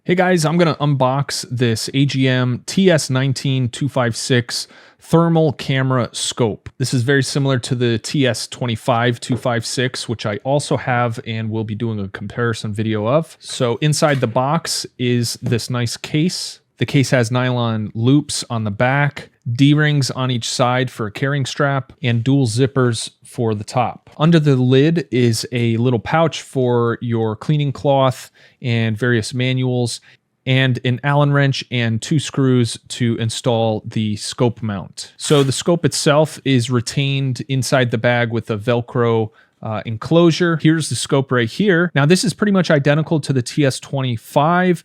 Hey guys, I'm going to unbox this AGM TS19-256 thermal camera scope. This is very similar to the TS25-256, which I also have and will be doing a comparison video of. So inside the box is this nice case. The case has nylon loops on the back, D-rings on each side for a carrying strap, and dual zippers for the top. Under the lid is a little pouch for your cleaning cloth and various manuals, and an Allen wrench and 2 screws to install the scope mount. So the scope itself is retained inside the bag with a Velcro enclosure. Here's the scope right here. Now this is pretty much identical to the TS25.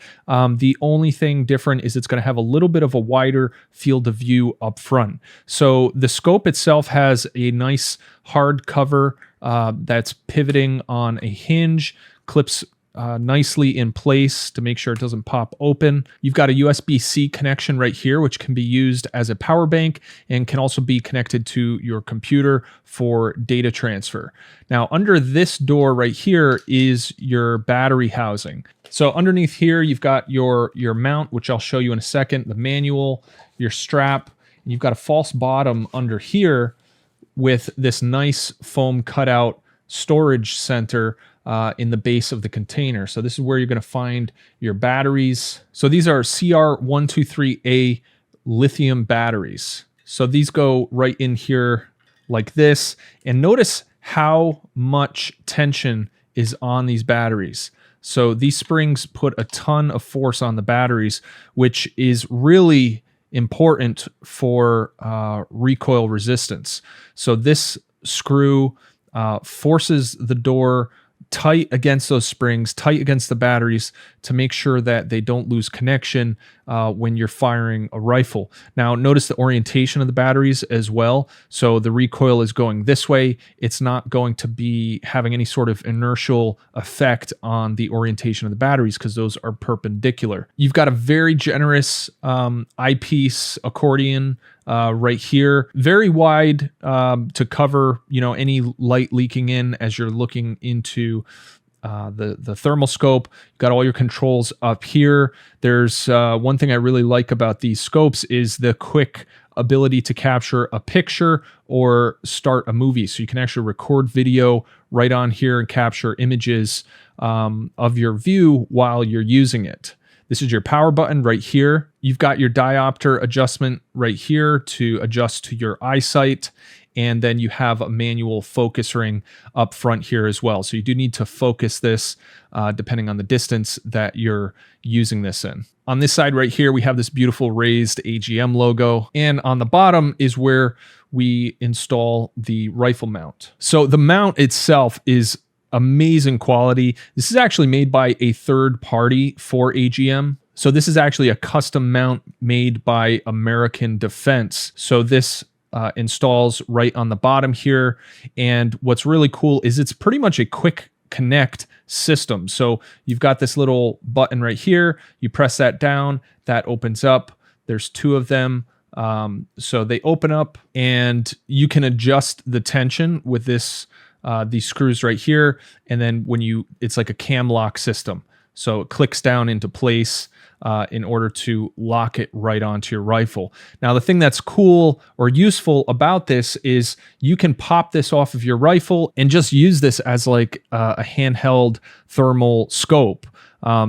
The only thing different is it's going to have a little bit of a wider field of view up front. So the scope itself has a nice hard cover that's pivoting on a hinge, clips nicely in place to make sure it doesn't pop open. You've got a USB-C connection right here, which can be used as a power bank and can also be connected to your computer for data transfer. Now, under this door right here is your battery housing. So underneath here, you've got your mount, which I'll show you in a second, the manual, your strap, and you've got a false bottom under here with this nice foam cutout storage center in the base of the container. So this is where you're going to find your batteries. So these are CR123A lithium batteries. So these go right in here like this. And notice how much tension is on these batteries. So these springs put a ton of force on the batteries, which is really important for recoil resistance. So this screw forces the door tight against those springs, tight against the batteries to make sure that they don't lose connection when you're firing a rifle. Now, notice the orientation of the batteries as well. So the recoil is going this way. It's not going to be having any sort of inertial effect on the orientation of the batteries because those are perpendicular. You've got a very generous eyepiece accordion right here, very wide to cover, any light leaking in as you're looking into the thermal scope. You've got all your controls up here. There's one thing I really like about these scopes is the quick ability to capture a picture or start a movie. So you can actually record video right on here and capture images of your view while you're using it. This is your power button right here. You've got your diopter adjustment right here to adjust to your eyesight. And then you have a manual focus ring up front here as well. So you do need to focus this depending on the distance that you're using this in. On this side right here, we have this beautiful raised AGM logo. And on the bottom is where we install the rifle mount. So the mount itself is amazing quality. This is actually made by a third party for AGM. So this is actually a custom mount made by American Defense. So this installs right on the bottom here. And what's really cool is it's pretty much a quick connect system. So you've got this little button right here. You press that down, that opens up. There's 2 of them. So they open up and you can adjust the tension with this these screws right here, and then it's like a cam lock system. So it clicks down into place in order to lock it right onto your rifle. Now, the thing that's cool or useful about this is you can pop this off of your rifle and just use this as like a handheld thermal scope.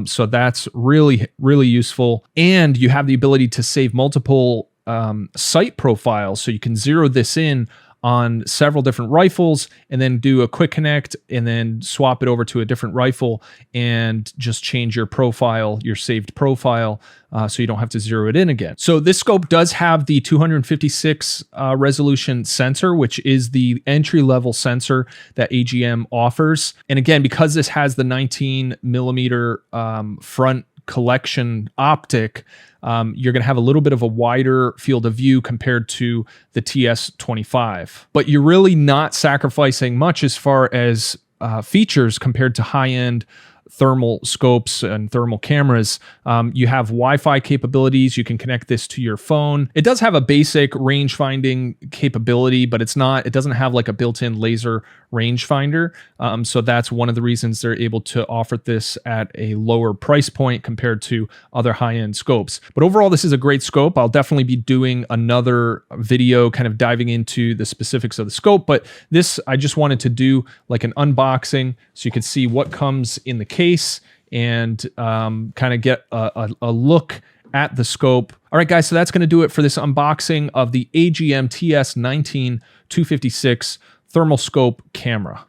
So that's really, really useful. And you have the ability to save multiple sight profiles. So you can zero this in on several different rifles and then do a quick connect and then swap it over to a different rifle and just change your profile, your saved profile, so you don't have to zero it in again. So this scope does have the 256 resolution sensor, which is the entry-level sensor that AGM offers. And again, because this has the 19 millimeter front collection optic, you're going to have a little bit of a wider field of view compared to the TS25. But you're really not sacrificing much as far as features compared to high-end thermal scopes and thermal cameras. You have Wi-Fi capabilities. You can connect this to your phone. It does have a basic range finding capability, but it doesn't have like a built-in laser rangefinder. So that's one of the reasons they're able to offer this at a lower price point compared to other high-end scopes. But overall, this is a great scope. I'll definitely be doing another video kind of diving into the specifics of the scope, but this, I just wanted to do like an unboxing so you could see what comes in the case and kind of get a look at the scope. All right, guys, so that's going to do it for this unboxing of the AGM TS19-256 thermal scope camera.